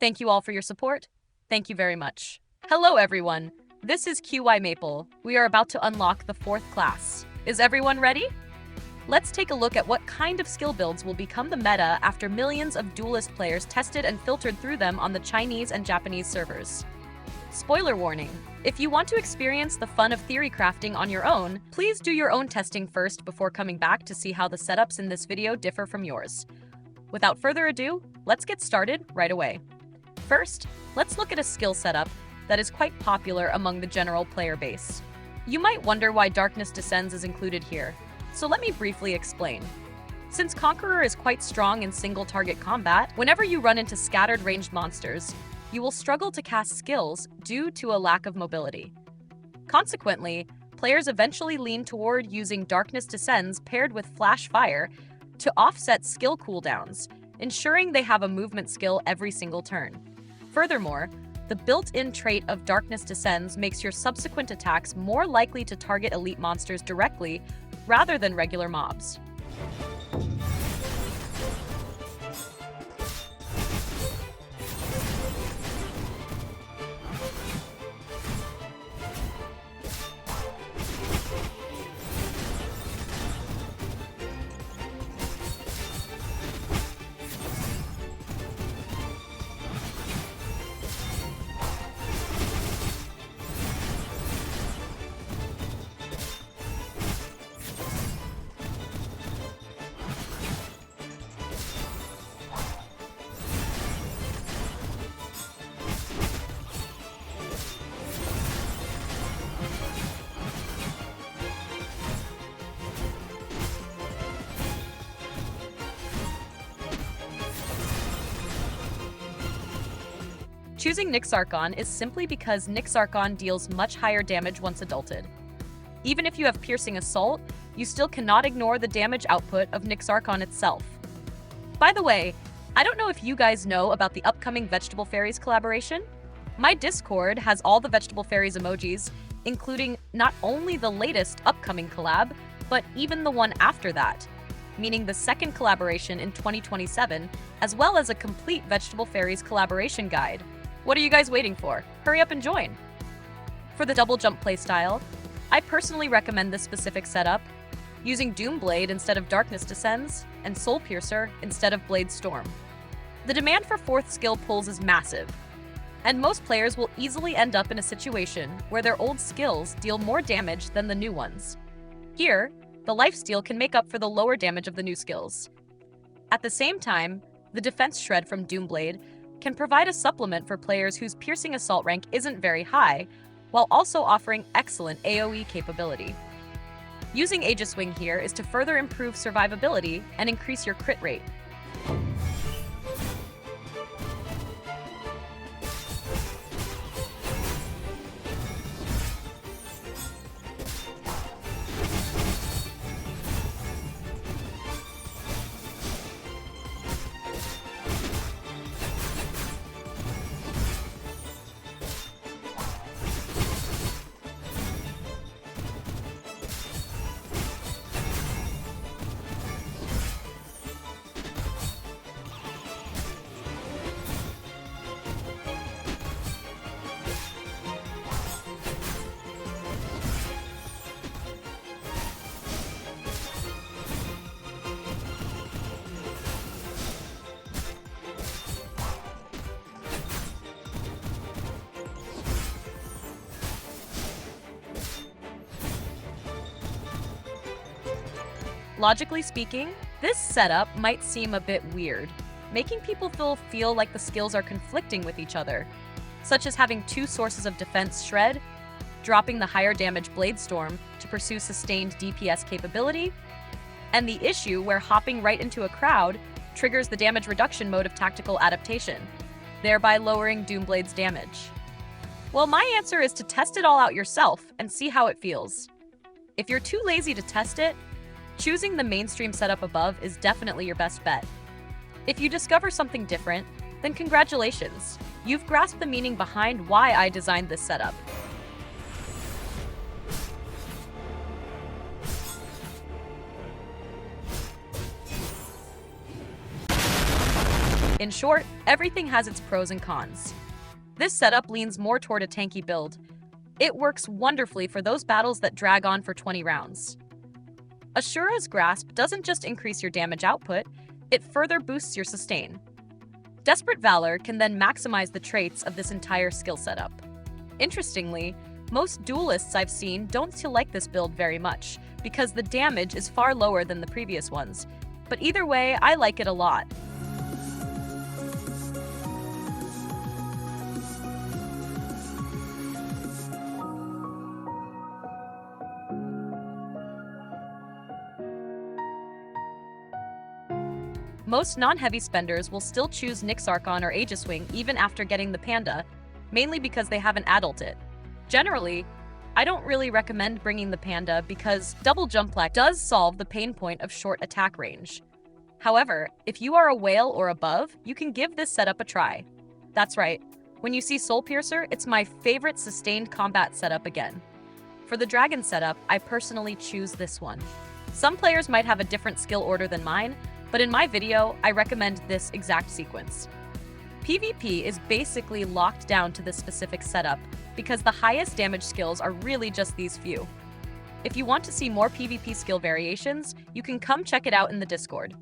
Thank you all for your support. Thank you very much. Hello everyone, this is QY Maple. We are about to unlock the 4th class. Is everyone ready? Let's take a look at what kind of skill builds will become the meta after millions of Duelist players tested and filtered through them on the Chinese and Japanese servers. Spoiler warning, if you want to experience the fun of theory crafting on your own, please do your own testing first before coming back to see how the setups in this video differ from yours. Without further ado, let's get started right away. First, let's look at a skill setup that is quite popular among the general player base. You might wonder why Darkness Descends is included here, so let me briefly explain. Since Conqueror is quite strong in single-target combat, whenever you run into scattered ranged monsters, you will struggle to cast skills due to a lack of mobility. Consequently, players eventually lean toward using Darkness Descends paired with Flash Fire to offset skill cooldowns, ensuring they have a movement skill every single turn. Furthermore, the built-in trait of Darkness Descends makes your subsequent attacks more likely to target elite monsters directly rather than regular mobs. Choosing Nyx Archon is simply because Nyx Archon deals much higher damage once adulted. Even if you have Piercing Assault, you still cannot ignore the damage output of Nyx Archon itself. By the way, I don't know if you guys know about the upcoming Vegetable Fairies collaboration. My Discord has all the Vegetable Fairies emojis, including not only the latest upcoming collab, but even the one after that, meaning the second collaboration in 2027, as well as a complete Vegetable Fairies collaboration guide. What are you guys waiting for? Hurry up and join! For the double jump playstyle, I personally recommend this specific setup, using Doomblade instead of Darkness Descends, and Soul Piercer instead of Blade Storm. The demand for 4th skill pulls is massive, and most players will easily end up in a situation where their old skills deal more damage than the new ones. Here, the lifesteal can make up for the lower damage of the new skills. At the same time, the Defense Shred from Doomblade can provide a supplement for players whose Piercing Assault rank isn't very high, while also offering excellent AoE capability. Using Aegis Wing here is to further improve survivability and increase your crit rate. Logically speaking, this setup might seem a bit weird, making people feel like the skills are conflicting with each other, such as having 2 sources of defense Shred, dropping the higher damage Blade Storm to pursue sustained DPS capability, and the issue where hopping right into a crowd triggers the damage reduction mode of Tactical Adaptation, thereby lowering Doomblade's damage. Well, my answer is to test it all out yourself and see how it feels. If you're too lazy to test it, choosing the mainstream setup above is definitely your best bet. If you discover something different, then congratulations. You've grasped the meaning behind why I designed this setup. In short, everything has its pros and cons. This setup leans more toward a tanky build. It works wonderfully for those battles that drag on for 20 rounds. Ashura's Grasp doesn't just increase your damage output, it further boosts your sustain. Desperate Valor can then maximize the traits of this entire skill setup. Interestingly, most duelists I've seen don't like this build very much, because the damage is far lower than the previous ones. But either way, I like it a lot. Most non-heavy spenders will still choose Nyx Archon or Aegis Wing even after getting the Panda, mainly because they haven't adult it. Generally, I don't really recommend bringing the Panda because double jump lag does solve the pain point of short attack range. However, if you are a whale or above, you can give this setup a try. That's right, when you see Soul Piercer, it's my favorite sustained combat setup again. For the Dragon setup, I personally choose this one. Some players might have a different skill order than mine, but in my video, I recommend this exact sequence. PvP is basically locked down to this specific setup because the highest damage skills are really just these few. If you want to see more PvP skill variations, you can come check it out in the Discord.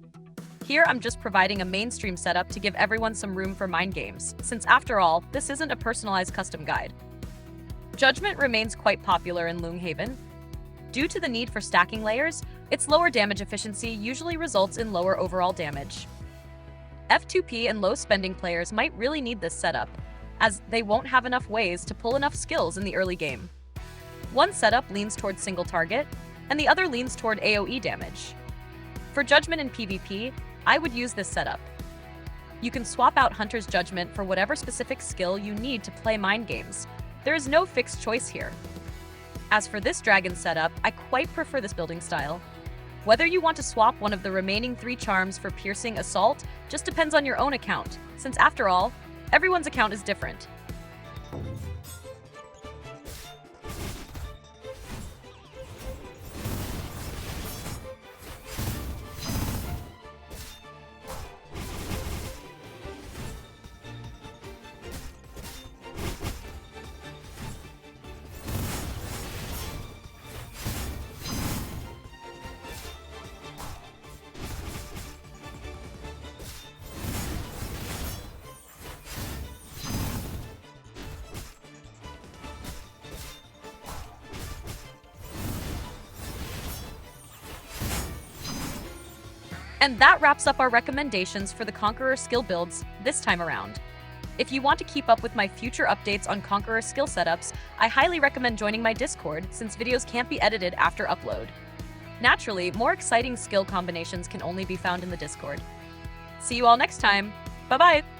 Here I'm just providing a mainstream setup to give everyone some room for mind games, since after all, this isn't a personalized custom guide. Judgement remains quite popular in Lunghaven. Due to the need for stacking layers, its lower damage efficiency usually results in lower overall damage. F2P and low spending players might really need this setup, as they won't have enough ways to pull enough skills in the early game. One setup leans toward single target, and the other leans toward AoE damage. For Judgement in PvP, I would use this setup. You can swap out Hunter's Judgement for whatever specific skill you need to play mind games. There is no fixed choice here. As for this Dragon setup, I quite prefer this building style. Whether you want to swap one of the remaining 3 charms for Piercing Assault just depends on your own account, since after all, everyone's account is different. And that wraps up our recommendations for the Conqueror skill builds this time around. If you want to keep up with my future updates on Conqueror skill setups, I highly recommend joining my Discord since videos can't be edited after upload. Naturally, more exciting skill combinations can only be found in the Discord. See you all next time. Bye-bye!